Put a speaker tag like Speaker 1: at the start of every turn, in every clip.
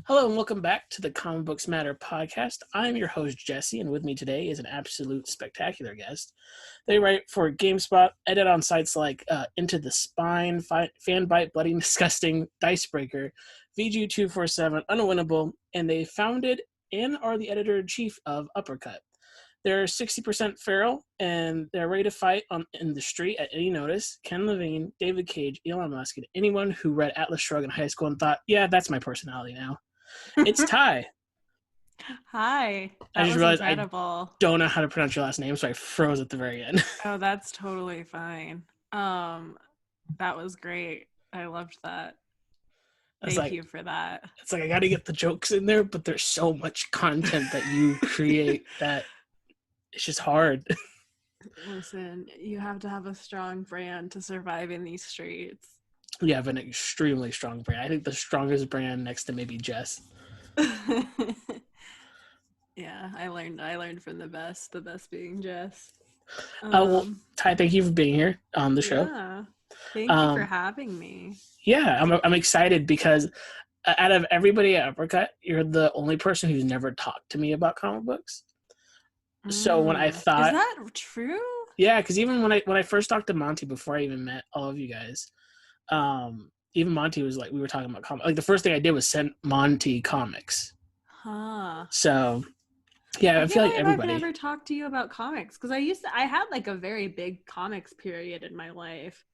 Speaker 1: Hello and welcome back to the Comic Books Matter podcast. I'm your host, Jesse, and with me today is an absolute spectacular guest. They write for GameSpot, edit on sites like Into the Spine, Fanbite, Bloody Disgusting, Dicebreaker, VG247, Unwinnable, and they founded and are the editor-in-chief of Uppercut. They're 60% feral, and they're ready to fight in the street at any notice. Ken Levine, David Cage, Elon Musk, and anyone who read Atlas Shrugged in high school and thought, yeah, that's my personality now. It's Ty.
Speaker 2: Hi.
Speaker 1: I just realized
Speaker 2: incredible.
Speaker 1: I don't know how to pronounce your last name, so I froze at the very end.
Speaker 2: Oh, that's totally fine. That was great. I loved that. Thank you for that.
Speaker 1: It's like I got to get the jokes in there, but there's so much content that you create that it's just hard.
Speaker 2: Listen, you have to have a strong brand to survive in these streets.
Speaker 1: You have an extremely strong brand. I think the strongest brand next to maybe Jess.
Speaker 2: Yeah, I learned from the best being Jess.
Speaker 1: Well, Ty, thank you for being here on the show.
Speaker 2: Yeah, thank you for having me.
Speaker 1: Yeah, I'm excited because out of everybody at Uppercut, you're the only person who's never talked to me about comic books. So when I thought,
Speaker 2: is that true?
Speaker 1: Yeah, because even when I first talked to Monty before I even met all of you guys, even Monty was like, we were talking about comics. Like the first thing I did was send Monty comics.
Speaker 2: Huh.
Speaker 1: So yeah, I feel like everybody.
Speaker 2: I've never talked to you about comics because I had like a very big comics period in my life.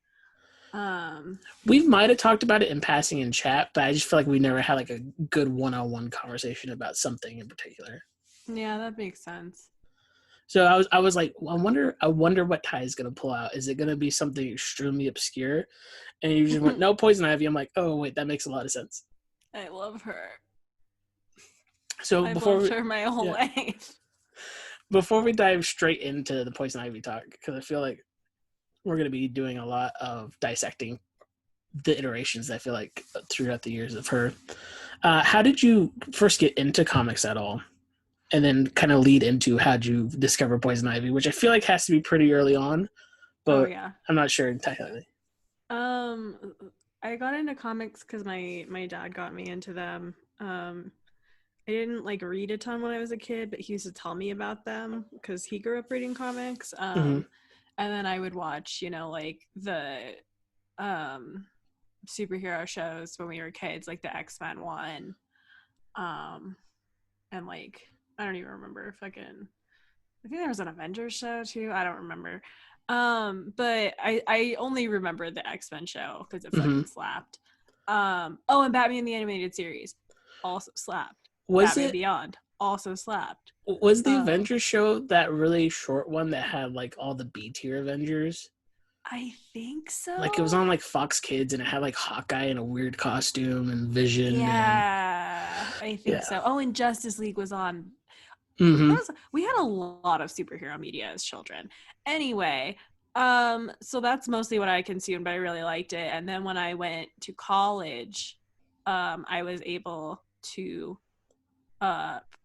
Speaker 1: We might have talked about it in passing in chat, but I just feel like we never had like a good one-on-one conversation about something in particular.
Speaker 2: Yeah, that makes sense.
Speaker 1: So I was like, I wonder what Ty is gonna pull out. Is it gonna be something extremely obscure? And you just went, no, Poison Ivy. I'm like, oh wait, that makes a lot of sense.
Speaker 2: I love her.
Speaker 1: So
Speaker 2: I've loved her my whole life.
Speaker 1: Before we dive straight into the Poison Ivy talk, because I feel like we're going to be doing a lot of dissecting the iterations, I feel like, throughout the years of her. How did you first get into comics at all? And then kind of lead into how'd you discover Poison Ivy, which I feel like has to be pretty early on, but I'm not sure entirely.
Speaker 2: I got into comics because my dad got me into them. I didn't like read a ton when I was a kid, but he used to tell me about them because he grew up reading comics. And then I would watch, like the superhero shows when we were kids, like the X-Men one. And like, I don't even remember I think there was an Avengers show too. I don't remember. But I only remember the X-Men show because it fucking slapped. And Batman the Animated Series also slapped. Batman Beyond also slapped.
Speaker 1: Was the Avengers show that really short one that had like all the B-tier Avengers?
Speaker 2: I think so.
Speaker 1: Like it was on like Fox Kids and it had like Hawkeye in a weird costume and Vision.
Speaker 2: Yeah, I think so. Oh, and Justice League was on. We had a lot of superhero media as children. Anyway, so that's mostly what I consumed, but I really liked it. And then when I went to college, I was able to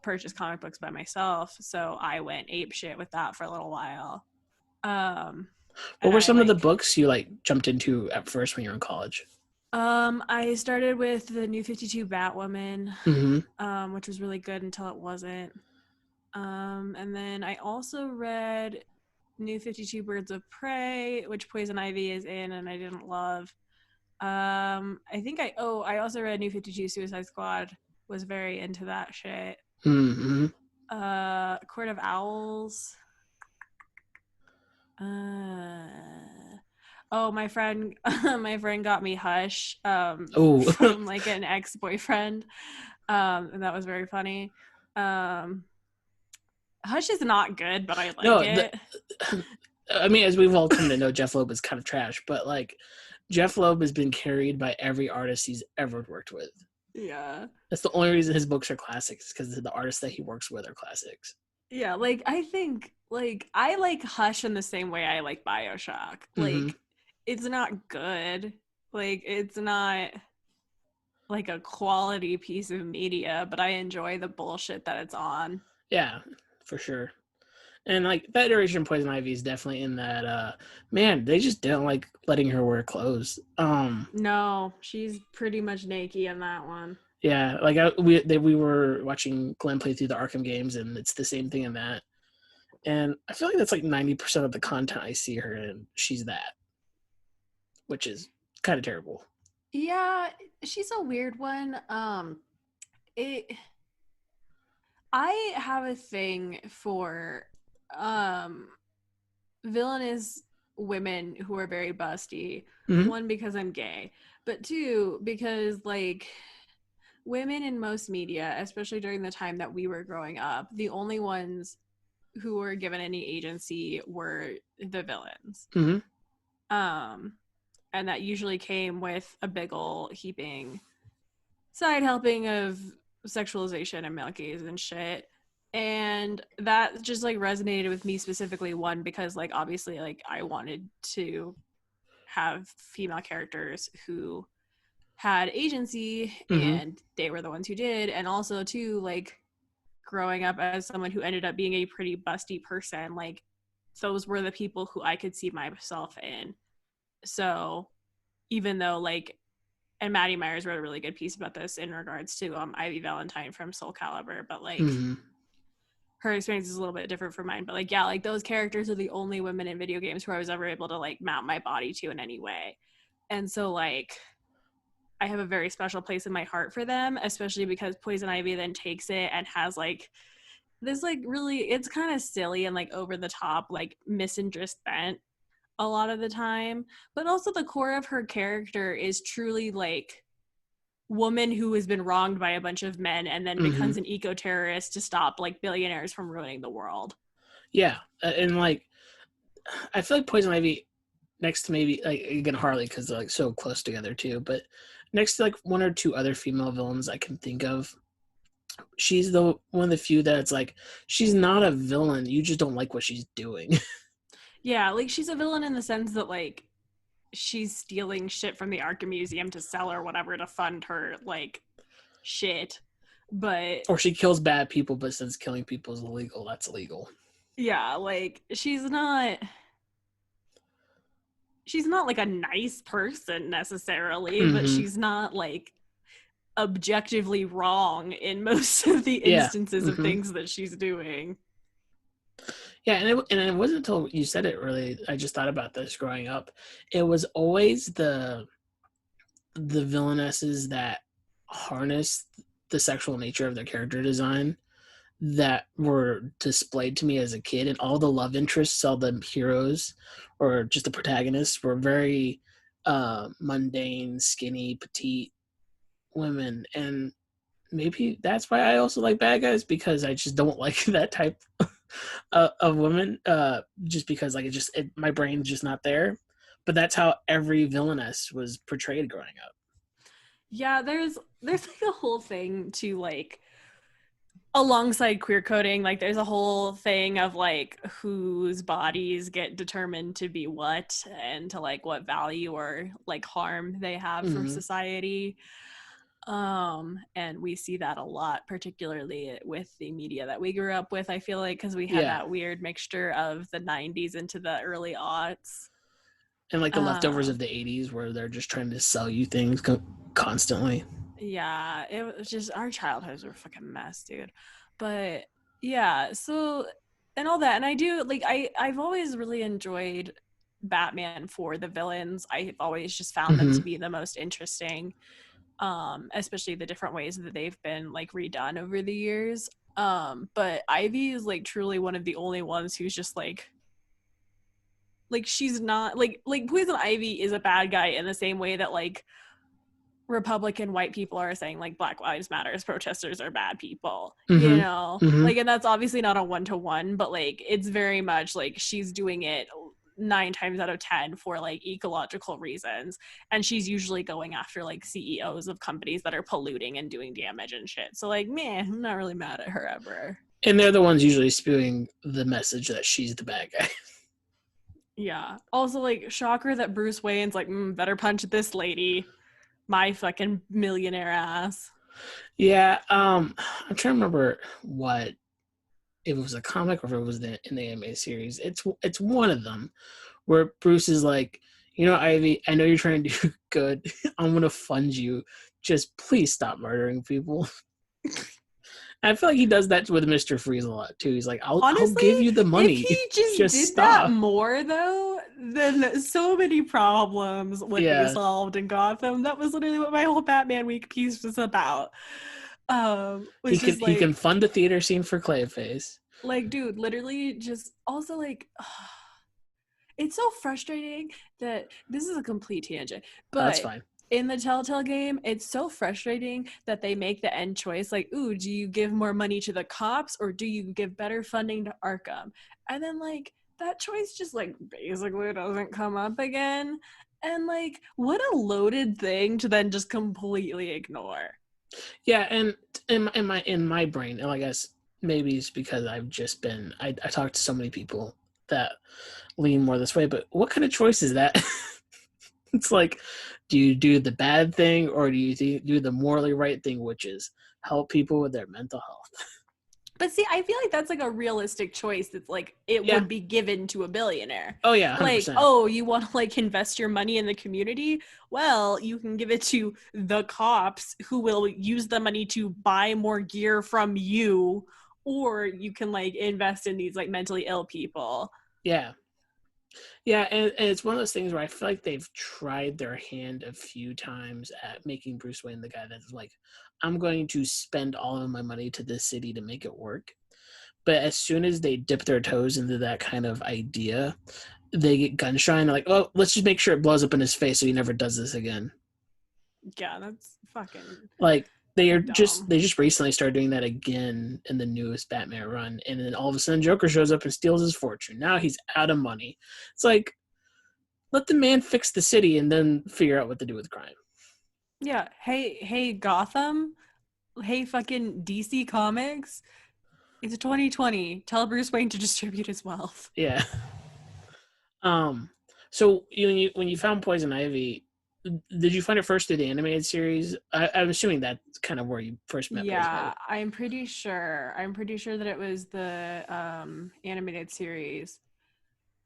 Speaker 2: purchase comic books by myself, so I went apeshit with that for a little while.
Speaker 1: What were some of the books you like jumped into at first when you were in college?
Speaker 2: I started with the New 52 Batwoman, which was really good until it wasn't. And then I also read New 52 Birds of Prey, which Poison Ivy is in, and I didn't love. I also read New 52 Suicide Squad. Was very into that shit. Court of Owls. My friend got me Hush from like an ex-boyfriend, and that was very funny. Hush is not good, but I like it.
Speaker 1: I mean, as we've all come to know, Jeff Loeb is kind of trash, but like Jeff Loeb has been carried by every artist he's ever worked with.
Speaker 2: Yeah,
Speaker 1: that's the only reason his books are classics, because the artists that he works with are classics.
Speaker 2: Yeah, like I think like I like Hush in the same way I like BioShock. Like it's not good. Like it's not like a quality piece of media, but I enjoy the bullshit that it's on.
Speaker 1: Yeah, for sure. And like that iteration of Poison Ivy is definitely in that man, they just didn't like letting her wear clothes.
Speaker 2: No, she's pretty much naked in that one.
Speaker 1: Yeah, like we were watching Glenn play through the Arkham games, and it's the same thing in that. And I feel like that's like 90% of the content I see her in. She's that, which is kind of terrible.
Speaker 2: Yeah, she's a weird one. It I have a thing for villainous women who are very busty.
Speaker 1: Mm-hmm.
Speaker 2: One, because I'm gay, but two, because like women in most media, especially during the time that we were growing up, the only ones who were given any agency were the villains.
Speaker 1: Mm-hmm.
Speaker 2: And that usually came with a big ol' heaping side helping of sexualization and male gaze and shit. And that just like resonated with me specifically, one, because like obviously like I wanted to have female characters who had agency,
Speaker 1: Mm-hmm.
Speaker 2: and they were the ones who did. And also two, like growing up as someone who ended up being a pretty busty person, like those were the people who I could see myself in. So even though like, and Maddie Myers wrote a really good piece about this in regards to Ivy Valentine from Soul Calibur, but like
Speaker 1: Mm-hmm.
Speaker 2: her experience is a little bit different from mine. But like, yeah, like those characters are the only women in video games who I was ever able to like mount my body to in any way. And so like I have a very special place in my heart for them, especially because Poison Ivy then takes it and has like this like really, it's kind of silly and like over the top, like misandrist bent a lot of the time, but also the core of her character is truly like woman who has been wronged by a bunch of men and then becomes an eco-terrorist to stop like billionaires from ruining the world.
Speaker 1: Yeah, and like I feel like Poison Ivy next to maybe like again Harley because they're like so close together too, but next to like one or two other female villains I can think of, she's the one of the few that's like she's not a villain, you just don't like what she's doing.
Speaker 2: Yeah, like she's a villain in the sense that like she's stealing shit from the Arkham Museum to sell or whatever to fund her like shit. But
Speaker 1: Or she kills bad people, but since killing people is illegal, that's illegal.
Speaker 2: yeah, like she's not like a nice person necessarily, but she's not like objectively wrong in most of the instances of things that she's doing.
Speaker 1: Yeah, and it wasn't until you said it really, I just thought about this growing up. It was always the villainesses that harnessed the sexual nature of their character design that were displayed to me as a kid, and all the love interests, all the heroes or just the protagonists were very mundane, skinny, petite women. And maybe that's why I also like bad guys, because I just don't like that type of women, just because like my brain's just not there. But that's how every villainess was portrayed growing up.
Speaker 2: Yeah, there's like a whole thing to like alongside queer coding, like there's a whole thing of like whose bodies get determined to be what and to like what value or like harm they have for society. And we see that a lot, particularly with the media that we grew up with, I feel like, because we had that weird mixture of the 90s into the early aughts.
Speaker 1: And like the leftovers of the 80s where they're just trying to sell you things constantly.
Speaker 2: Yeah, it was just, our childhoods were a fucking mess, dude. But yeah, so, and all that. And I do, like, I've always really enjoyed Batman for the villains. I've always just found them to be the most interesting, especially the different ways that they've been, like, redone over the years. But Ivy is, like, truly one of the only ones who's just, like she's not, like Poison Ivy is a bad guy in the same way that, like, Republican white people are saying like Black Lives Matters protesters are bad people, you know? Like, and that's obviously not a one-to-one, but like it's very much like she's doing it 9 times out of 10 for like ecological reasons, and she's usually going after like CEOs of companies that are polluting and doing damage and shit. So like, man, I'm not really mad at her ever.
Speaker 1: And they're the ones usually spewing the message that she's the bad guy.
Speaker 2: Yeah. Also, like, shocker that Bruce Wayne's like, better punch this lady, my fucking millionaire ass.
Speaker 1: Yeah, I'm trying to remember what, if it was a comic or if it was in the anime series. It's one of them where Bruce is like, Ivy, I know you're trying to do good. I'm gonna fund you. Just please stop murdering people. I feel like he does that with Mr. Freeze a lot too. He's like, I'll
Speaker 2: Honestly,
Speaker 1: give you the money.
Speaker 2: if he just did
Speaker 1: stop.
Speaker 2: that more though, then so many problems would be solved in Gotham. That was literally what my whole Batman week piece was about.
Speaker 1: He can fund the theater scene for Clayface.
Speaker 2: Like, dude, literally just also like it's so frustrating that this is a complete tangent, but
Speaker 1: that's fine.
Speaker 2: In the Telltale game, it's so frustrating that they make the end choice like, ooh, do you give more money to the cops or do you give better funding to Arkham? And then like that choice just like basically doesn't come up again. And like, what a loaded thing to then just completely ignore.
Speaker 1: Yeah, and in my brain, and I guess maybe it's because I've just been I talked to so many people that lean more this way, but what kind of choice is that? It's like, do you do the bad thing or do you do the morally right thing, which is help people with their mental health?
Speaker 2: But see, I feel like that's like a realistic choice. That's like it would be given to a billionaire.
Speaker 1: Oh yeah, 100%.
Speaker 2: Like, oh, you want to like invest your money in the community? Well, you can give it to the cops who will use the money to buy more gear from you, or you can like invest in these like mentally ill people.
Speaker 1: Yeah. Yeah, and it's one of those things where I feel like they've tried their hand a few times at making Bruce Wayne the guy that's like, I'm going to spend all of my money to this city to make it work. But as soon as they dip their toes into that kind of idea, they get gun shy and they're like, oh, let's just make sure it blows up in his face so he never does this again.
Speaker 2: Yeah, that's fucking
Speaker 1: like they just recently started doing that again in the newest Batman run, and then all of a sudden Joker shows up and steals his fortune. Now he's out of money. It's like, let the man fix the city and then figure out what to do with crime.
Speaker 2: Yeah. Hey, Gotham. Hey, fucking DC Comics. It's 2020. Tell Bruce Wayne to distribute his wealth.
Speaker 1: Yeah. So when you found Poison Ivy, did you find it first through the animated series? I'm assuming that's kind of where you first met.
Speaker 2: Yeah, I'm pretty sure that it was the animated series.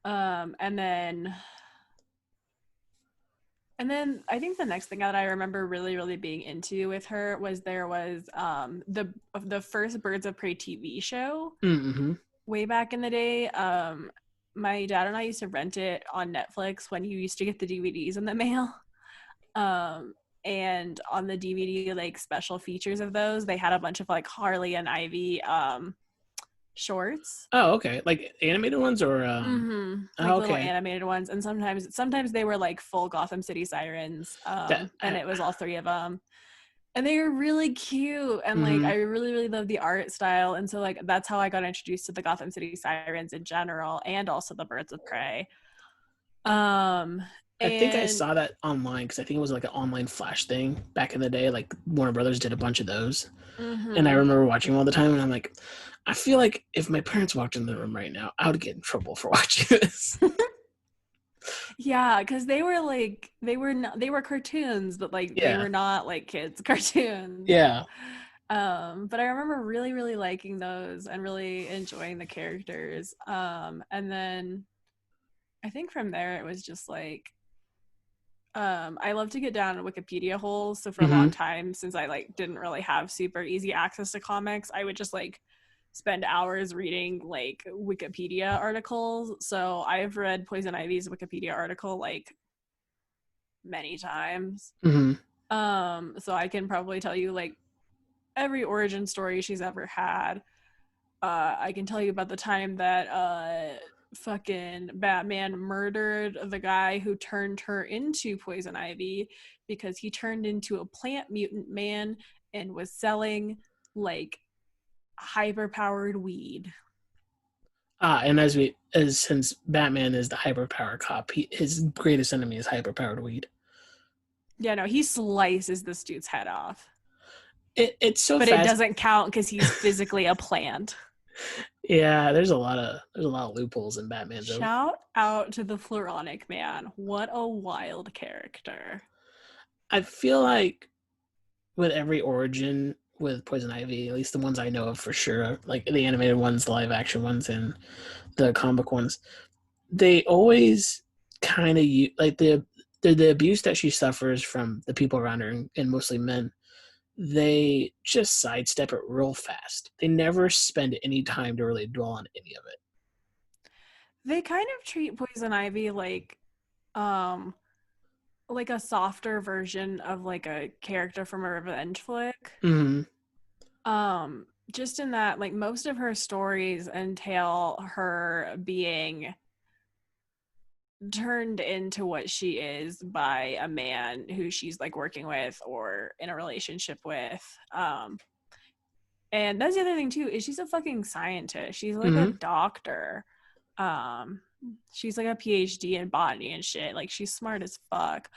Speaker 2: And then I think the next thing that I remember really, really being into with her was there was the first Birds of Prey TV show way back in the day. My dad and I used to rent it on Netflix when you used to get the DVDs in the mail. And on the DVD, like special features of those, they had a bunch of like Harley and Ivy shorts.
Speaker 1: Oh, okay. Like animated ones or
Speaker 2: little animated ones, and sometimes they were like full Gotham City Sirens, and it was all three of them, and they were really cute, and like I really, really love the art style, and so like that's how I got introduced to the Gotham City Sirens in general, and also the Birds of Prey.
Speaker 1: I think I saw that online because I think it was like an online Flash thing back in the day. Like Warner Brothers did a bunch of those, and I remember watching them all the time. And I'm like, I feel like if my parents walked in the room right now, I would get in trouble for watching this.
Speaker 2: Yeah, because they were cartoons, but like they were not like kids cartoons.
Speaker 1: Yeah.
Speaker 2: But I remember really, really liking those and really enjoying the characters. And then I think from there it was just like. I love to get down Wikipedia holes. So for a long time, since I like didn't really have super easy access to comics, I would just like spend hours reading like Wikipedia articles. So I've read Poison Ivy's Wikipedia article like many times. So I can probably tell you like every origin story she's ever had. I can tell you about the time that fucking Batman murdered the guy who turned her into Poison Ivy because he turned into a plant mutant man and was selling like hyper-powered weed.
Speaker 1: And since Batman is the hyper-powered cop, his greatest enemy is hyper-powered weed.
Speaker 2: Yeah, no, he slices this dude's head off.
Speaker 1: It's so
Speaker 2: but fast. It doesn't count because he's physically a plant.
Speaker 1: Yeah, there's a lot of loopholes in Batman.
Speaker 2: Shout out to the Floronic Man. What a wild character.
Speaker 1: I feel like with every origin with Poison Ivy, at least the ones I know of for sure, like the animated ones, the live action ones, and the comic ones, they always kind of like the abuse that she suffers from the people around her, and mostly men, they just sidestep it real fast. They never spend any time to really dwell on any of it.
Speaker 2: They kind of treat Poison Ivy like a softer version of like a character from a revenge flick.
Speaker 1: Mm-hmm.
Speaker 2: Just in that, like, most of her stories entail her being turned into what she is by a man who she's like working with or in a relationship with. And that's the other thing too, is she's a fucking scientist. She's like a doctor. She's like a PhD in botany and shit. Like, she's smart as fuck.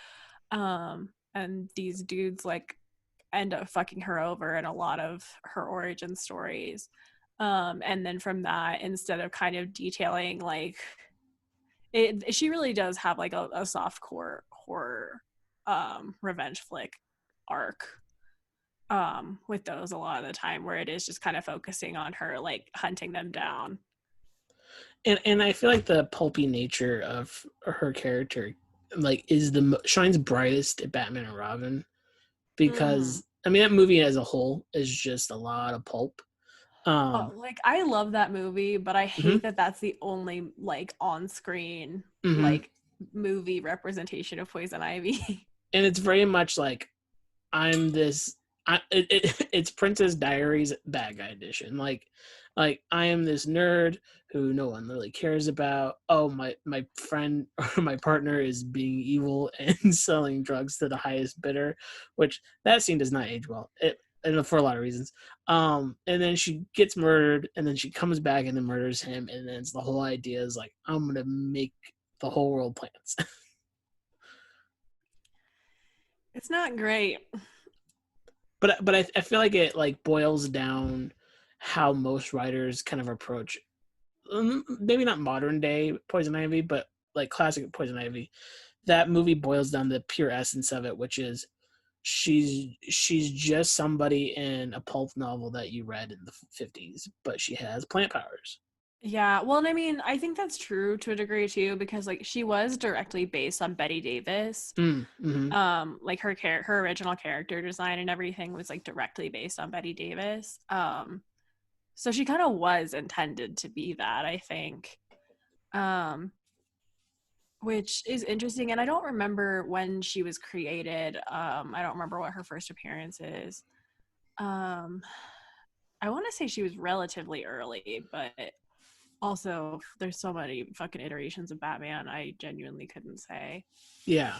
Speaker 2: And these dudes like end up fucking her over in a lot of her origin stories. And then from that, instead of kind of detailing like it, she really does have like a soft core horror revenge flick arc with those a lot of the time, where it is just kind of focusing on her like hunting them down.
Speaker 1: And I feel like the pulpy nature of her character like is shines brightest at Batman and Robin, because I mean that movie as a whole is just a lot of pulp.
Speaker 2: Like, I love that movie, but I hate that that's the only like on-screen like movie representation of Poison Ivy.
Speaker 1: And it's very much like it's Princess Diaries bad guy edition. Like I am this nerd who no one really cares about. Oh, my friend or my partner is being evil and selling drugs to the highest bidder, which that scene does not age well. And for a lot of reasons. And then she gets murdered, and then she comes back and then murders him, and then it's the whole idea is like, I'm gonna make the whole world plants.
Speaker 2: It's not great.
Speaker 1: But I feel like it like boils down how most writers kind of approach, maybe not modern day Poison Ivy, but like classic Poison Ivy. That movie boils down the pure essence of it, which is she's just somebody in a pulp novel that you read in the 50s, but she has plant powers.
Speaker 2: Yeah, well, and I mean, I think that's true to a degree too, because like she was directly based on Betty Davis. Like her original character design and everything was like directly based on Betty Davis. So she kind of was intended to be that, I think. Which is interesting, and I don't remember when she was created. I don't remember what her first appearance is. I want to say she was relatively early, but also there's so many fucking iterations of Batman, I genuinely couldn't say.
Speaker 1: Yeah.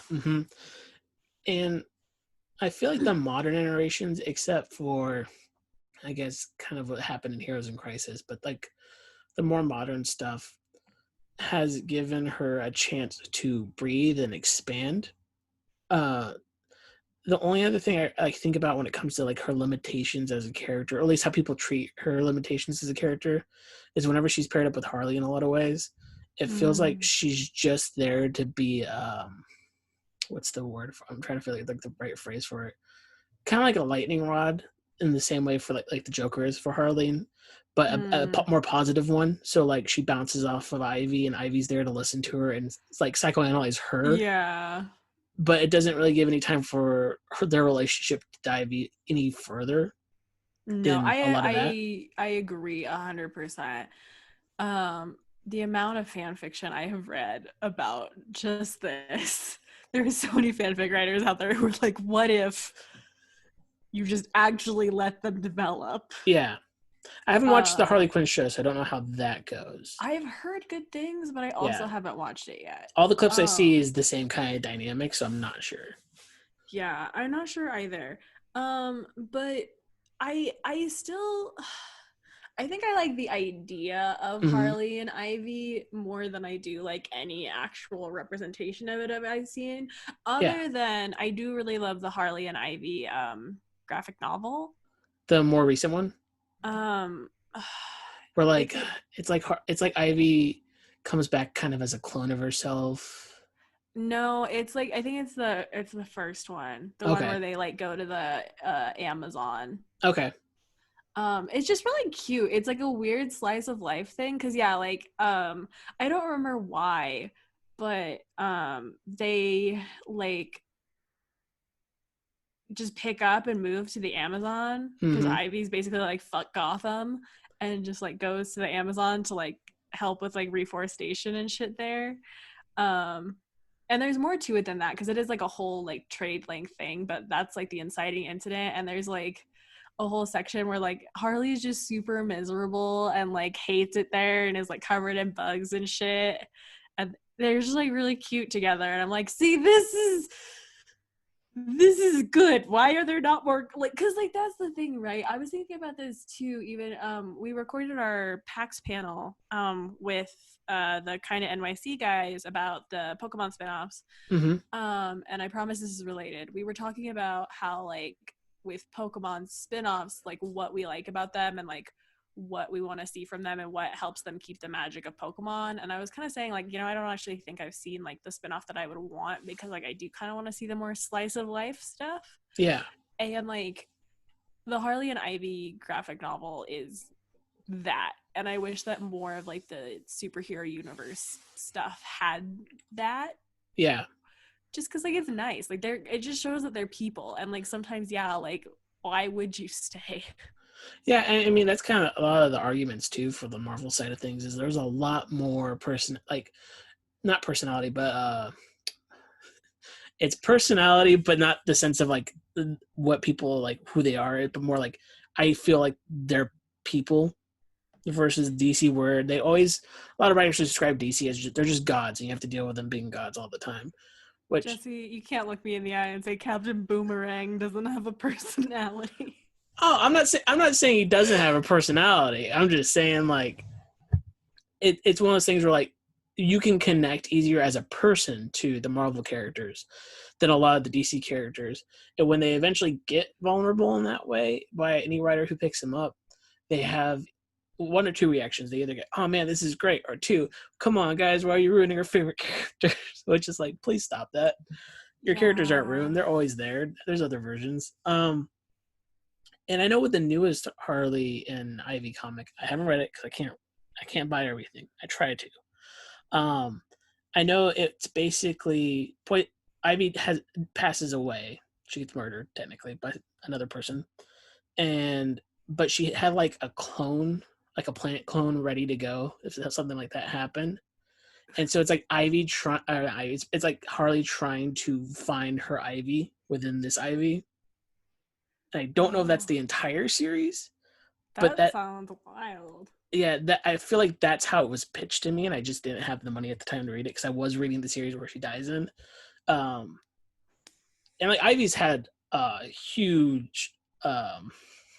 Speaker 1: And I feel like the modern iterations, except for I guess kind of what happened in Heroes in Crisis, but like the more modern stuff has given her a chance to breathe and expand. The only other thing I think about when it comes to like her limitations as a character, or at least how people treat her limitations as a character, is whenever she's paired up with Harley in a lot of ways, it feels like she's just there to be what's the word I'm trying to feel like the right phrase for it. Kind of like a lightning rod in the same way for like the Joker is for Harley, but a more positive one. So like she bounces off of Ivy, and Ivy's there to listen to her and it's like psychoanalyze her.
Speaker 2: Yeah.
Speaker 1: But it doesn't really give any time for their relationship to dive any further.
Speaker 2: No, I agree 100%. The amount of fan fiction I have read about just this. There's so many fanfic writers out there who are like, what if you just actually let them develop?
Speaker 1: Yeah. I haven't watched the Harley Quinn show, so I don't know how that goes.
Speaker 2: I've heard good things, but I also haven't watched it yet.
Speaker 1: All the clips I see is the same kind of dynamic, so I'm not sure.
Speaker 2: Yeah, I'm not sure either. But I still, I think I like the idea of Harley and Ivy more than I do like any actual representation of it I've seen. Other than I do really love the Harley and Ivy graphic novel.
Speaker 1: The more recent one? Where like it's like Ivy comes back kind of as a clone of herself.
Speaker 2: No, it's like I think it's the first one, the one where they like go to the Amazon.
Speaker 1: Okay.
Speaker 2: It's just really cute. It's like a weird slice of life thing, because like I don't remember why, but they like just pick up and move to the Amazon because Ivy's basically like fuck Gotham and just like goes to the Amazon to like help with like reforestation and shit there. And there's more to it than that because it is like a whole like trade link thing, but that's like the inciting incident. And there's like a whole section where like Harley is just super miserable and like hates it there and is like covered in bugs and shit. And they're just like really cute together. And I'm like, see, this is good. Why are there not more like, because like that's the thing, right? I was thinking about this too. Even we recorded our PAX panel with the kind of NYC guys about the Pokemon spinoffs. And I promise this is related. We were talking about how like with Pokemon spinoffs, like what we like about them and like what we want to see from them and what helps them keep the magic of Pokemon. And I was kind of saying like, I don't actually think I've seen like the spinoff that I would want because like I do kind of want to see the more slice of life stuff.
Speaker 1: Yeah.
Speaker 2: And like the Harley and Ivy graphic novel is that. And I wish that more of like the superhero universe stuff had that.
Speaker 1: Yeah.
Speaker 2: Just because like it's nice. Like it just shows that they're people. And like sometimes, yeah, like why would you stay?
Speaker 1: Yeah, I mean that's kind of a lot of the arguments too for the Marvel side of things is there's a lot more not personality, but it's personality, but not the sense of like what people like who they are, but more like I feel like they're people versus DC, where a lot of writers describe DC as they're just gods, and you have to deal with them being gods all the time. Which
Speaker 2: Jesse, you can't look me in the eye and say Captain Boomerang doesn't have a personality.
Speaker 1: Oh, I'm not saying he doesn't have a personality. I'm just saying like it's one of those things where like you can connect easier as a person to the Marvel characters than a lot of the DC characters. And when they eventually get vulnerable in that way by any writer who picks them up, they have one or two reactions. They either get, oh man, this is great, or two, come on guys, why are you ruining our favorite characters? Which is like, please stop that. Your characters aren't ruined. They're always there. There's other versions. And I know with the newest Harley and Ivy comic, I haven't read it because I can't buy everything. I try to. I know it's basically Ivy passes away. She gets murdered technically by another person, but she had like a clone, like a plant clone, ready to go if something like that happened. And so it's like it's like Harley trying to find her Ivy within this Ivy. I don't know if that's the entire series, but that
Speaker 2: sounds wild.
Speaker 1: Yeah, I feel like that's how it was pitched to me, and I just didn't have the money at the time to read it because I was reading the series where she dies in. And like Ivy's had a huge,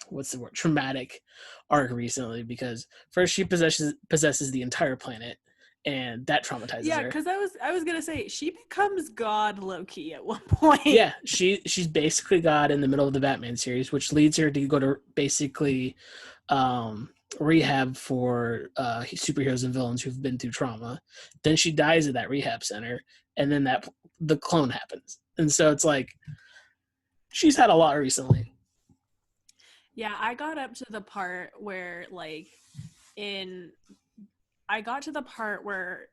Speaker 1: what's the word, traumatic arc recently because first she possesses the entire planet, and that traumatizes her.
Speaker 2: Yeah, because I was gonna say she becomes God low-key at one point.
Speaker 1: Yeah, she's basically God in the middle of the Batman series, which leads her to go to basically rehab for superheroes and villains who've been through trauma. Then she dies at that rehab center, and then the clone happens, and so it's like she's had a lot recently.
Speaker 2: Yeah, I got up to the part where I got to the part where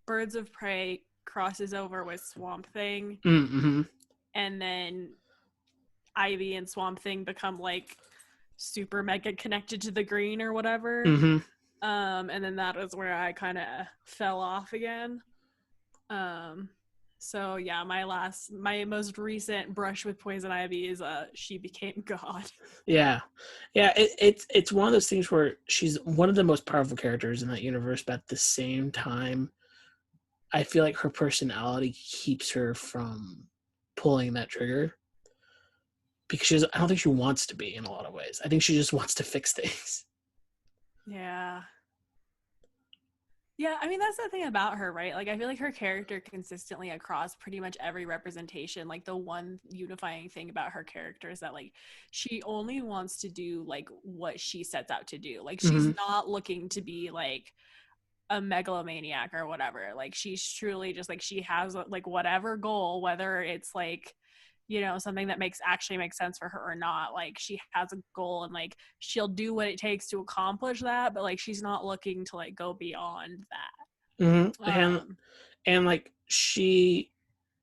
Speaker 2: Birds of Prey crosses over with Swamp Thing, and then Ivy and Swamp Thing become like super mega connected to the green or whatever. And then that was where I kind of fell off again. So yeah, my most recent brush with Poison Ivy is she became God. Yeah,
Speaker 1: it's one of those things where she's one of the most powerful characters in that universe, but at the same time, I feel like her personality keeps her from pulling that trigger because I don't think she wants to be in a lot of ways. I think she just wants to fix things.
Speaker 2: Yeah. Yeah, I mean, that's the thing about her, right? Like, I feel like her character consistently across pretty much every representation, like, the one unifying thing about her character is that, like, she only wants to do, like, what she sets out to do. Like, she's not looking to be, like, a megalomaniac or whatever. Like, she's truly just, like, she has, like, whatever goal, whether it's, like, you know, something that actually makes sense for her or not. Like, she has a goal and like she'll do what it takes to accomplish that, but like she's not looking to like go beyond that.
Speaker 1: And like she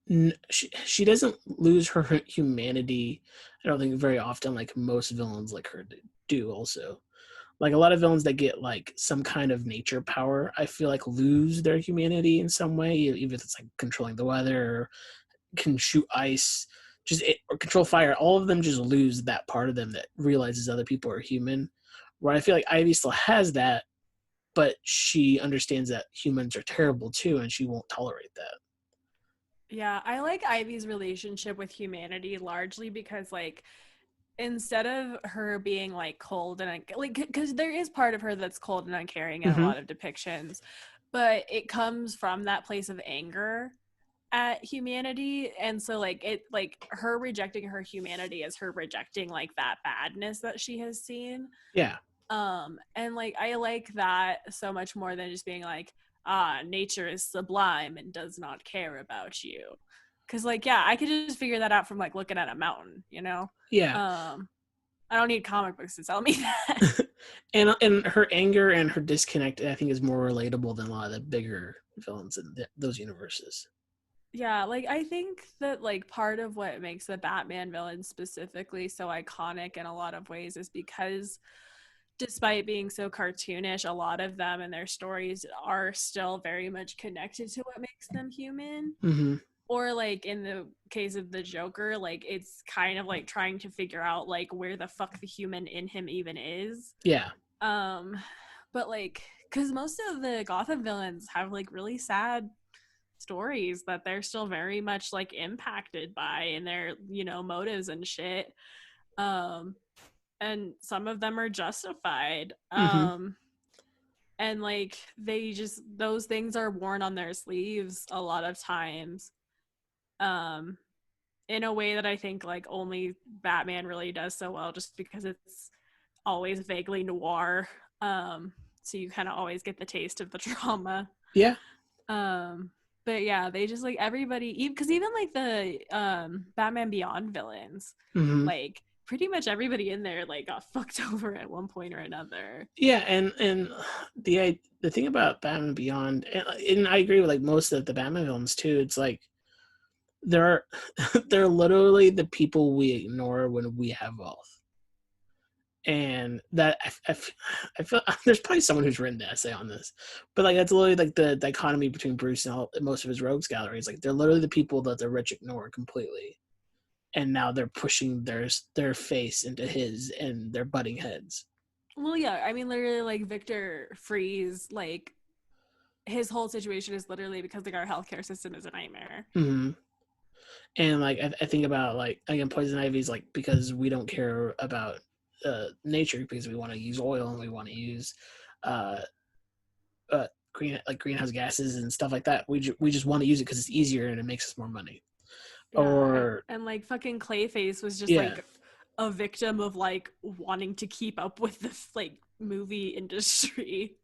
Speaker 1: doesn't lose her humanity, I don't think, very often, like most villains like her do also. Like a lot of villains that get like some kind of nature power, I feel like lose their humanity in some way, even if it's like controlling the weather or can shoot ice, or control fire. All of them just lose that part of them that realizes other people are human. Where I feel like Ivy still has that, but she understands that humans are terrible too, and she won't tolerate that.
Speaker 2: Yeah, I like Ivy's relationship with humanity largely because, like, instead of her being like cold and like, because there is part of her that's cold and uncaring in a
Speaker 1: Mm-hmm.
Speaker 2: lot of depictions, but it comes from that place of anger at humanity. And so like it, like her rejecting her humanity is her rejecting like that badness that she has seen.
Speaker 1: Yeah.
Speaker 2: And like I like that so much more than just being like, nature is sublime and does not care about you. Cause like, yeah, I could just figure that out from like looking at a mountain, you know?
Speaker 1: Yeah.
Speaker 2: I don't need comic books to tell me that.
Speaker 1: And her anger and her disconnect, I think, is more relatable than a lot of the bigger villains in those universes.
Speaker 2: Yeah, like I think that like part of what makes the Batman villains specifically so iconic in a lot of ways is because despite being so cartoonish, a lot of them and their stories are still very much connected to what makes them human.
Speaker 1: Mm-hmm.
Speaker 2: Or like in the case of the Joker, like it's kind of like trying to figure out like where the fuck the human in him even is.
Speaker 1: Yeah.
Speaker 2: But like because most of the Gotham villains have like really sad stories that they're still very much like impacted by in their, you know, motives and shit. And some of them are justified.
Speaker 1: Mm-hmm.
Speaker 2: And like they just, those things are worn on their sleeves a lot of times. Um in a way that I think like only Batman really does so well, just because it's always vaguely noir. So you kind of always get the taste of the trauma.
Speaker 1: Yeah.
Speaker 2: Um, but yeah, they just like everybody, because even like the Batman Beyond villains,
Speaker 1: Mm-hmm.
Speaker 2: like pretty much everybody in there like got fucked over at one point or another.
Speaker 1: Yeah, and the thing about Batman Beyond, and I agree with like most of the Batman villains too. It's like they're they're literally the people we ignore when we have wealth. And that I feel there's probably someone who's written an essay on this, but like that's literally like the dichotomy between Bruce and most of his rogues galleries. Like they're literally the people that the rich ignore completely, and now they're pushing their face into his, and they're butting heads.
Speaker 2: Well, yeah, I mean, literally, like Victor Freeze, like his whole situation is literally because like our healthcare system is a nightmare.
Speaker 1: Mm-hmm. And like I think about like again, Poison Ivy's like because we don't care about nature because we want to use oil and we want to use uh, greenhouse gases and stuff like that. We just want to use it because it's easier and it makes us more money.
Speaker 2: Yeah,
Speaker 1: Or
Speaker 2: and like fucking Clayface was just
Speaker 1: yeah,
Speaker 2: like a victim of like wanting to keep up with the like movie industry.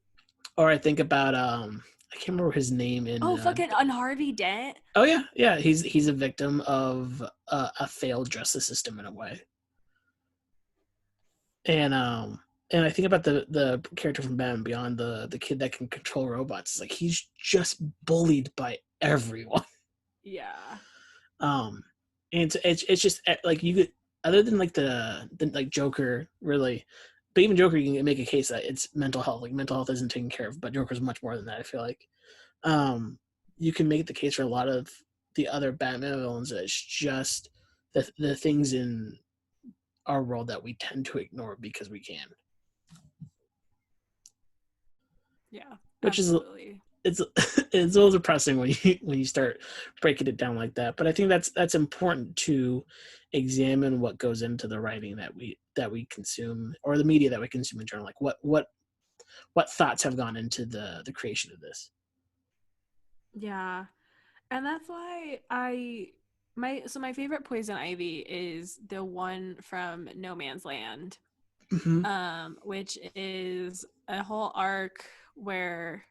Speaker 1: or I think about I can't remember his name in
Speaker 2: Oh, fucking Harvey Dent.
Speaker 1: oh yeah, he's a victim of a failed justice system in a way. And and I think about the character from Batman Beyond, the kid that can control robots. It's like he's just bullied by everyone.
Speaker 2: Yeah.
Speaker 1: Um, and it's just like you could, other than like the like Joker really, but even Joker you can make a case that it's mental health. Like mental health isn't taken care of, but Joker's much more than that. I feel like, you can make the case for a lot of the other Batman villains that it's just the things in our world that we tend to ignore because we can.
Speaker 2: Yeah.
Speaker 1: Which
Speaker 2: Absolutely.
Speaker 1: is it's a little depressing when you start breaking it down like that. But I think that's important to examine what goes into the writing that we consume, or the media that we consume in general. Like what thoughts have gone into the creation of this.
Speaker 2: Yeah. And that's why my favorite Poison Ivy is the one from No Man's Land,
Speaker 1: Mm-hmm.
Speaker 2: which is a whole arc where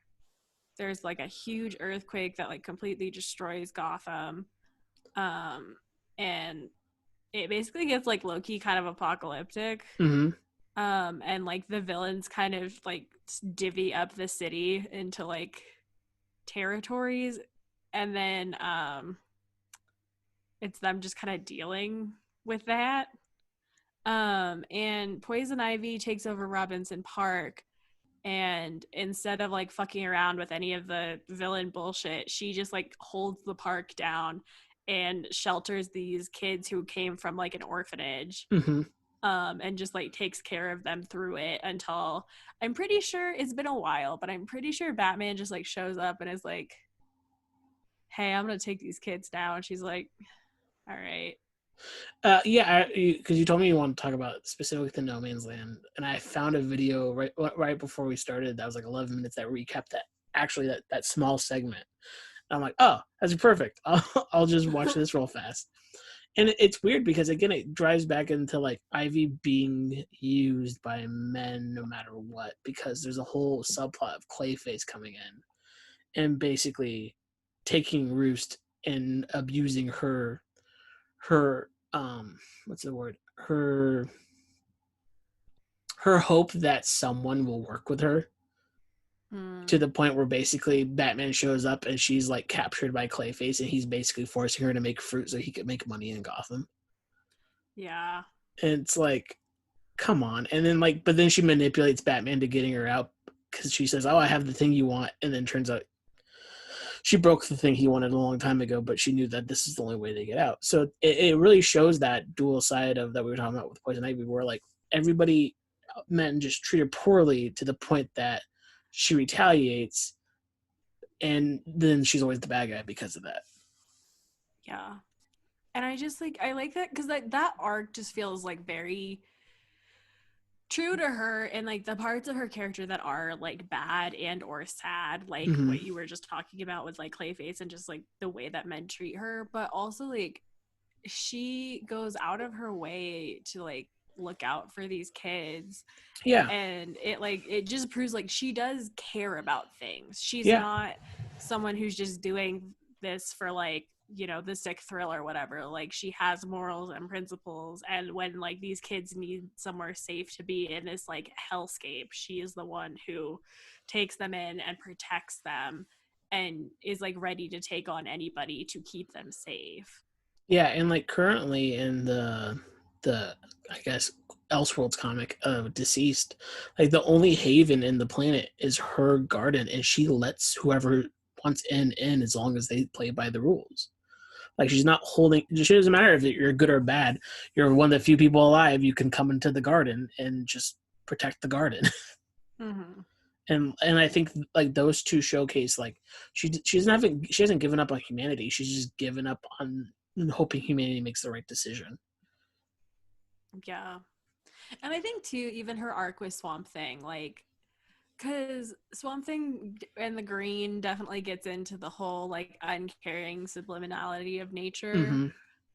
Speaker 2: there's like a huge earthquake that like completely destroys Gotham, and it basically gets like low-key kind of apocalyptic.
Speaker 1: Mm-hmm.
Speaker 2: And like the villains kind of like divvy up the city into like territories, and then it's them just kind of dealing with that. And Poison Ivy takes over Robinson Park, and instead of like fucking around with any of the villain bullshit, she just like holds the park down and shelters these kids who came from like an orphanage.
Speaker 1: Mm-hmm.
Speaker 2: And just like takes care of them through it until, I'm pretty sure it's been a while, but I'm pretty sure Batman just like shows up and is like, hey, I'm gonna take these kids down. She's like, all right.
Speaker 1: Yeah, because you told me you want to talk about specifically the No Man's Land, and I found a video right before we started that was like 11 minutes that recapped that small segment. And I'm like, oh, that's perfect. I'll just watch this real fast. And it's weird because again, it drives back into like Ivy being used by men no matter what, because there's a whole subplot of Clayface coming in and basically taking roost and abusing her what's the word, her hope that someone will work with her, to the point where basically Batman shows up and she's like captured by Clayface and he's basically forcing her to make fruit so he could make money in Gotham.
Speaker 2: Yeah.
Speaker 1: And it's like, come on. And then like, but then she manipulates Batman to getting her out because she says, oh, I have the thing you want. And then turns out she broke the thing he wanted a long time ago, but she knew that this is the only way to get out. So it really shows that dual side of that we were talking about with Poison Ivy, where like everybody men just treat her poorly to the point that she retaliates, and then she's always the bad guy because of that.
Speaker 2: Yeah. And I just like, I like that because that arc just feels like very true to her, and like the parts of her character that are like bad and or sad, like what you were just talking about with like Clayface and just like the way that men treat her, but also like she goes out of her way to like look out for these kids.
Speaker 1: Yeah.
Speaker 2: And it just proves like she does care about things. She's
Speaker 1: Yeah.
Speaker 2: not someone who's just doing this for like, you know, the sick thrill or whatever. Like she has morals and principles, and when like these kids need somewhere safe to be in this like hellscape, she is the one who takes them in and protects them and is like ready to take on anybody to keep them safe.
Speaker 1: Yeah, and like currently in the I guess Elseworlds comic of Deceased, like the only haven in the planet is her garden, and she lets whoever wants in as long as they play by the rules. Like she's not holding. It doesn't matter if you're good or bad. You're one of the few people alive. You can come into the garden and just protect the garden.
Speaker 2: Mm-hmm.
Speaker 1: And I think like those two showcase like she hasn't given up on humanity. She's just given up on hoping humanity makes the right decision.
Speaker 2: Yeah. And I think too, even her arc with Swamp Thing, like, because Swamp Thing and the Green definitely gets into the whole like uncaring subliminality of nature.
Speaker 1: Mm-hmm.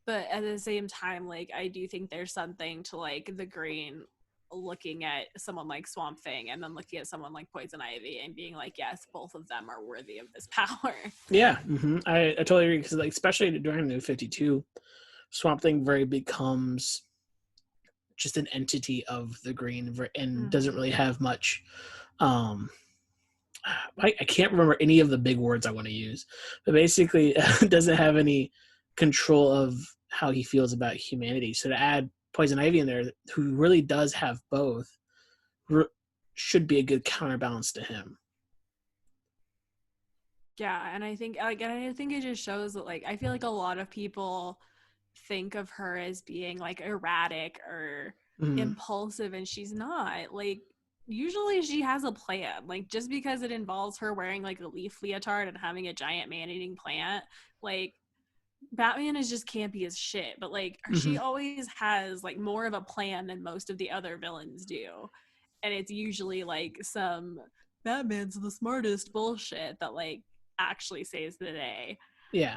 Speaker 2: But at the same time, like, I do think there's something to like the Green looking at someone like Swamp Thing and then looking at someone like Poison Ivy and being like, yes, both of them are worthy of this power.
Speaker 1: Yeah, I totally agree, because like especially during the 52, Swamp Thing very becomes just an entity of the Green and doesn't really have much. I can't remember any of the big words I want to use, but basically doesn't have any control of how he feels about humanity. So to add Poison Ivy in there, who really does have both, should be a good counterbalance to him.
Speaker 2: Yeah, and I think it just shows that like I feel like a lot of people think of her as being like erratic or impulsive, and she's not. Like usually she has a plan. Like just because it involves her wearing like a leaf leotard and having a giant man-eating plant, like Batman is just campy as shit, but like she always has like more of a plan than most of the other villains do. And it's usually like some Batman's the smartest bullshit that like actually saves the day.
Speaker 1: Yeah.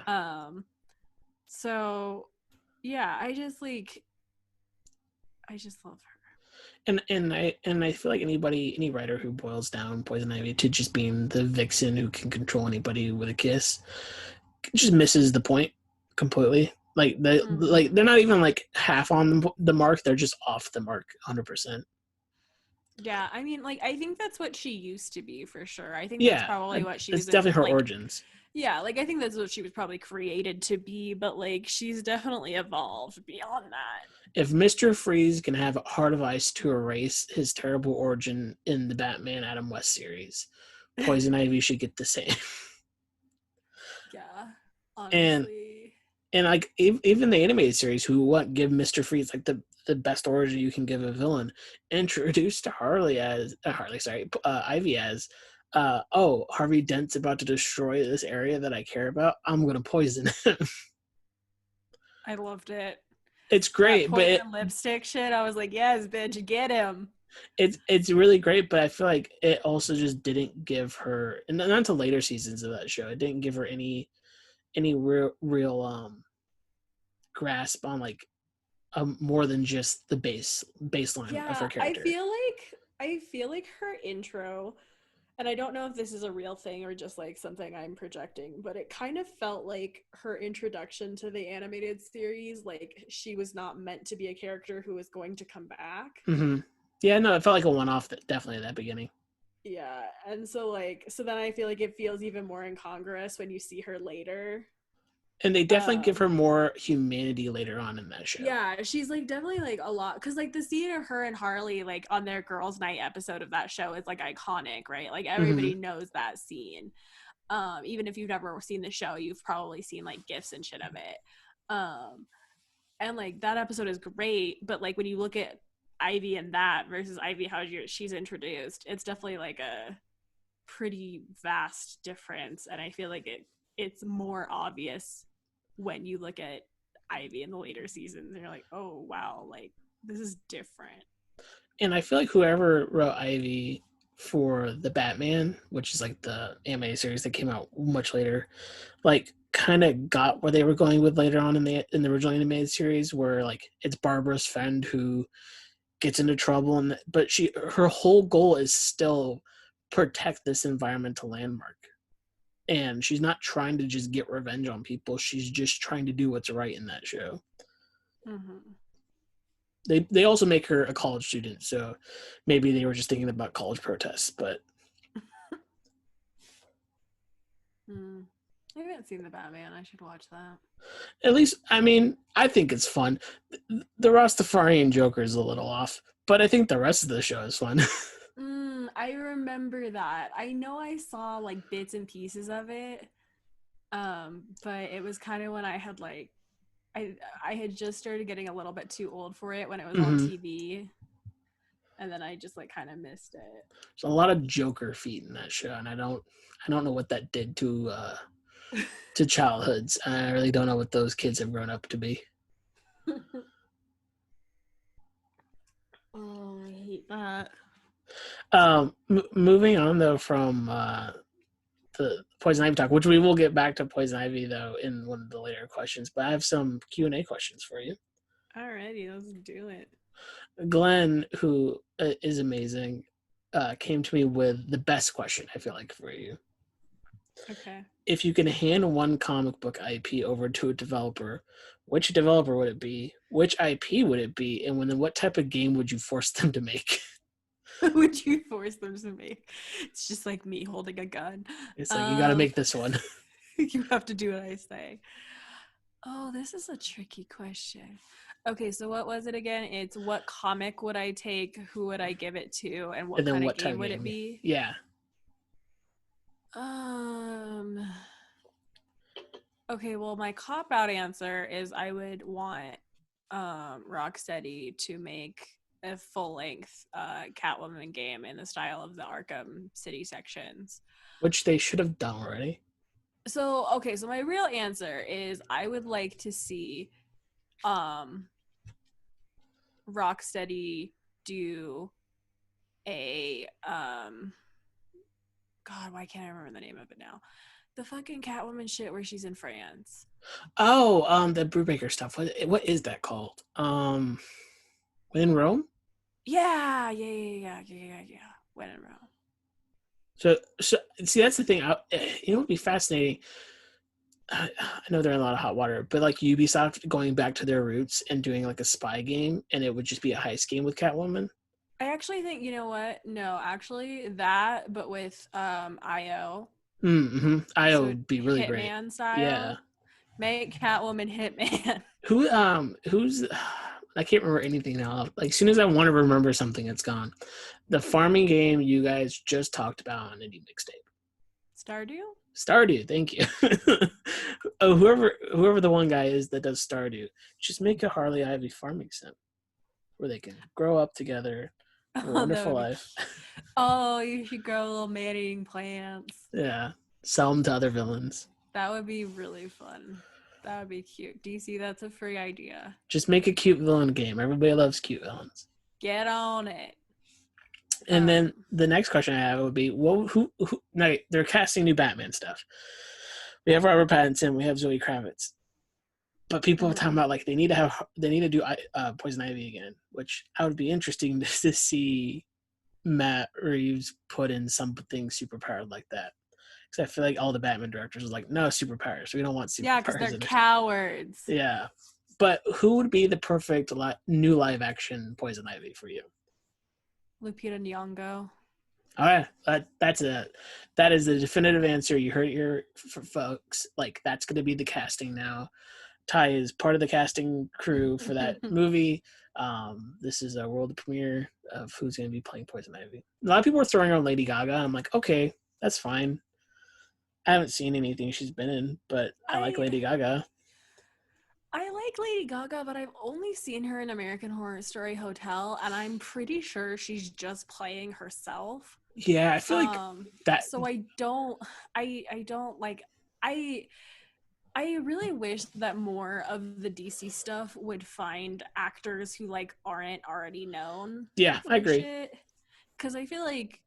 Speaker 2: So yeah, I just love her.
Speaker 1: And I feel like any writer who boils down Poison Ivy to just being the vixen who can control anybody with a kiss just misses the point completely. Like they're not even like half on the mark. They're just off the mark 100%.
Speaker 2: Yeah, I mean, like I think that's what she used to be for sure. I think
Speaker 1: Yeah,
Speaker 2: that's probably what she was
Speaker 1: definitely her
Speaker 2: like,
Speaker 1: origins.
Speaker 2: Yeah, like I think that's what she was probably created to be, but like she's definitely evolved beyond that.
Speaker 1: If Mr. Freeze can have a Heart of Ice to erase his terrible origin in the Batman Adam West series, Poison Ivy should get the same.
Speaker 2: Yeah,
Speaker 1: and
Speaker 2: honestly.
Speaker 1: and like even the animated series, who give Mr. Freeze like the best origin you can give a villain, introduced to Ivy as, Harvey Dent's about to destroy this area that I care about. I'm gonna poison him.
Speaker 2: I loved it.
Speaker 1: It's
Speaker 2: That
Speaker 1: great, but
Speaker 2: poison lipstick shit, I was like, yes, bitch, get him.
Speaker 1: it's really great, but I feel like it also just didn't give her, and not until later seasons of that show, it didn't give her any real grasp on like more than just the baseline of her character.
Speaker 2: I feel like her intro, and I don't know if this is a real thing or just like something I'm projecting, but it kind of felt like her introduction to the animated series, like she was not meant to be a character who was going to come back.
Speaker 1: Mm-hmm. Yeah, no, it felt like a one-off, definitely at that beginning.
Speaker 2: Yeah, and so then I feel like it feels even more incongruous when you see her later.
Speaker 1: And they definitely give her more humanity later on in that show.
Speaker 2: Yeah, she's like definitely like a lot, because like the scene of her and Harley like on their girls' night episode of that show is like iconic, right? Like everybody knows that scene. Even if you've never seen the show, you've probably seen like gifs and shit of it. And like that episode is great, but like when you look at Ivy and that versus Ivy how she's introduced, it's definitely like a pretty vast difference, and I feel like it's more obvious when you look at Ivy in the later seasons and you're like, oh wow, like this is different.
Speaker 1: And I feel like whoever wrote Ivy for the Batman, which is like the animated series that came out much later, like kind of got where they were going with later on in the original animated series, where like it's Barbara's friend who gets into trouble, but her whole goal is still protect this environmental landmark. And she's not trying to just get revenge on people. She's just trying to do what's right in that show. Mm-hmm. They also make her a college student, so maybe they were just thinking about college protests, but
Speaker 2: I haven't seen the Batman. I should watch that.
Speaker 1: At least, I mean, I think it's fun. The Rastafarian Joker is a little off, but I think the rest of the show is fun.
Speaker 2: I remember that. I know I saw like bits and pieces of it, but it was kind of when I had like, I had just started getting a little bit too old for it when it was on TV, and then I just like kind of missed it.
Speaker 1: There's a lot of Joker feet in that show, and I don't know what that did to childhoods. I really don't know what those kids have grown up to be.
Speaker 2: Oh, I hate that.
Speaker 1: Moving on though from the Poison Ivy talk, which we will get back to Poison Ivy though in one of the later questions, but I have some Q&A questions for you.
Speaker 2: Alrighty, let's do it.
Speaker 1: Glenn, who is amazing, came to me with the best question, I feel like, for you.
Speaker 2: Okay.
Speaker 1: If you can hand one comic book IP over to a developer, which developer would it be? Which IP would it be? And what type of game would you force them to make?
Speaker 2: Would you force them to make? It's just like me holding a gun.
Speaker 1: It's like, you got to make this one.
Speaker 2: You have to do what I say. Oh, this is a tricky question. Okay, so what was it again? It's what comic would I take? Who would I give it to? And what kind of game would it be?
Speaker 1: Yeah.
Speaker 2: Okay, well, my cop-out answer is I would want Rocksteady to make a full-length Catwoman game in the style of the Arkham City sections.
Speaker 1: Which they should have done already.
Speaker 2: So, okay, so my real answer is I would like to see Rocksteady do a God, why can't I remember the name of it now? The fucking Catwoman shit where she's in France.
Speaker 1: Oh, the Brubaker stuff. What is that called? When in Rome?
Speaker 2: Yeah. When in Rome.
Speaker 1: So see, that's the thing. It would be fascinating. I know they're in a lot of hot water, but like Ubisoft going back to their roots and doing like a spy game, and it would just be a heist game with Catwoman.
Speaker 2: I actually think, you know what? No, actually that, but with IO.
Speaker 1: Mm-hmm. I
Speaker 2: So
Speaker 1: would be really great.
Speaker 2: Hitman
Speaker 1: Yeah.
Speaker 2: style. Make Catwoman Hitman.
Speaker 1: Who's I can't remember anything now. Like, as soon as I want to remember something, it's gone. The farming game you guys just talked about on Indie Mixtape.
Speaker 2: Stardew?
Speaker 1: Stardew, thank you. Oh, whoever the one guy is that does Stardew, just make a Harley Ivy farming sim where they can grow up together, have a
Speaker 2: Oh, that
Speaker 1: wonderful
Speaker 2: would be
Speaker 1: life.
Speaker 2: Oh, you should grow little man-eating plants.
Speaker 1: Yeah, sell them to other villains.
Speaker 2: That would be really fun. That would be cute. DC, that's a free idea.
Speaker 1: Just make a cute villain game. Everybody loves cute villains.
Speaker 2: Get on it.
Speaker 1: And then the next question I have would be, well, who no, they're casting new Batman stuff. We have Robert Pattinson, we have Zoe Kravitz, but people are talking about like they need to do Poison Ivy again, which I would be interesting to see Matt Reeves put in something superpowered like that. Because I feel like all the Batman directors are like, no superpowers, we don't want superpowers.
Speaker 2: Yeah, because they're cowards.
Speaker 1: Yeah, but who would be the perfect new live action Poison Ivy for you?
Speaker 2: Lupita Nyong'o.
Speaker 1: All right, that is the definitive answer. You heard it here, folks. Like, that's going to be the casting now. Ty is part of the casting crew for that movie. This is a world premiere of who's going to be playing Poison Ivy. A lot of people are throwing around Lady Gaga. I'm like, okay, that's fine. I haven't seen anything she's been in, but I like Lady Gaga.
Speaker 2: I like Lady Gaga, but I've only seen her in American Horror Story Hotel, and I'm pretty sure she's just playing herself.
Speaker 1: Yeah, I feel like that.
Speaker 2: So I don't like. I really wish that more of the DC stuff would find actors who like aren't already known.
Speaker 1: Yeah, I agree.
Speaker 2: Because I feel like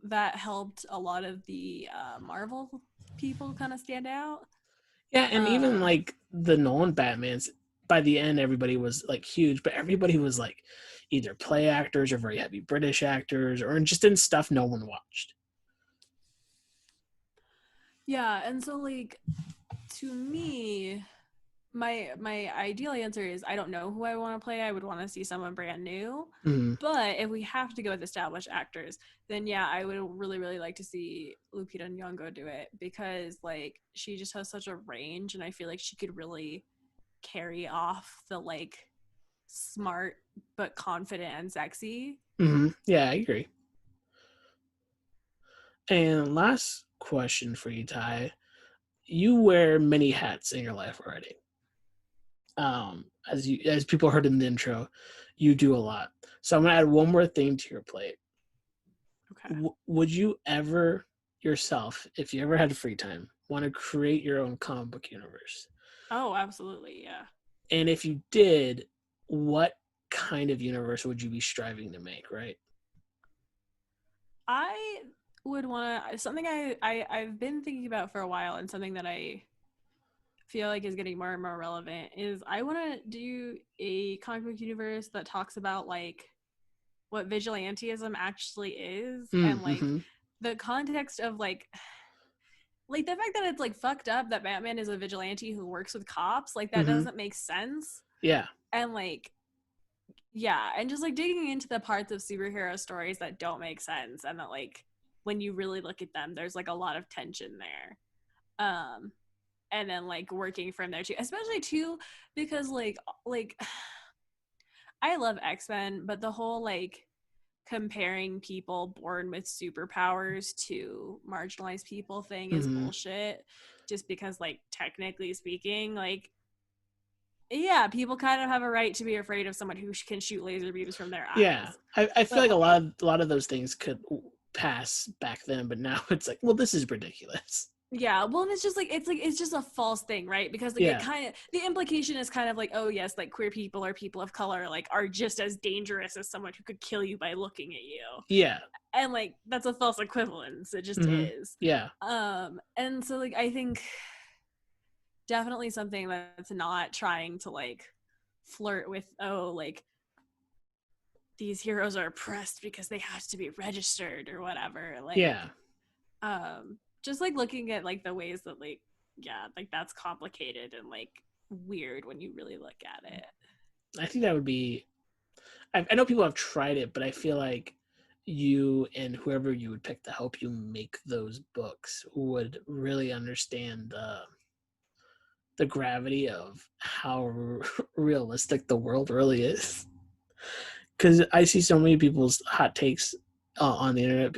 Speaker 2: that helped a lot of the Marvel people kind of stand out.
Speaker 1: Yeah, and even like the Nolan Batmans, by the end, everybody was like huge, but everybody was like either play actors or very heavy British actors, or just in stuff no one watched.
Speaker 2: Yeah, and so like to me, my ideal answer is I don't know who I want to play. I would want to see someone brand new.
Speaker 1: Mm-hmm.
Speaker 2: But if we have to go with established actors, then yeah, I would really, really like to see Lupita Nyong'o do it, because like she just has such a range, and I feel like she could really carry off the like smart but confident and sexy.
Speaker 1: Mm-hmm. Yeah, I agree. And last question for you, Ty. You wear many hats in your life already. As people heard in the intro, you do a lot. So I'm gonna add one more thing to your plate.
Speaker 2: Okay.
Speaker 1: Would you ever yourself, if you ever had free time, want to create your own comic book universe?
Speaker 2: Oh, absolutely, yeah.
Speaker 1: And if you did, what kind of universe would you be striving to make, right?
Speaker 2: I would want to, something I've been thinking about for a while, and something that I feel like is getting more and more relevant, is I want to do a comic book universe that talks about like what vigilantism actually is, and like the context of like the fact that it's like fucked up that Batman is a vigilante who works with cops, like that doesn't make sense.
Speaker 1: Yeah.
Speaker 2: And like, yeah, and just like digging into the parts of superhero stories that don't make sense, and that like when you really look at them, there's like a lot of tension there. And then like working from there too, especially too because like I love X-Men, but the whole like comparing people born with superpowers to marginalized people thing is bullshit, just because like technically speaking, like yeah, people kind of have a right to be afraid of someone who can shoot laser beams from their eyes.
Speaker 1: Yeah, I feel like a lot of those things could pass back then, but now it's like, well, this is ridiculous.
Speaker 2: Yeah, well, and it's just a false thing, right? Because like it kind of, the implication is kind of like, oh yes, like queer people or people of color like are just as dangerous as someone who could kill you by looking at you.
Speaker 1: Yeah,
Speaker 2: and like that's a false equivalence. It just is.
Speaker 1: Yeah.
Speaker 2: And so like I think definitely something that's not trying to like flirt with, oh, like these heroes are oppressed because they have to be registered or whatever. Like just like looking at like the ways that like, yeah, like that's complicated and like weird when you really look at it.
Speaker 1: I think that would be, I know people have tried it, but I feel like you and whoever you would pick to help you make those books would really understand the gravity of how realistic the world really is. Because I see so many people's hot takes on the internet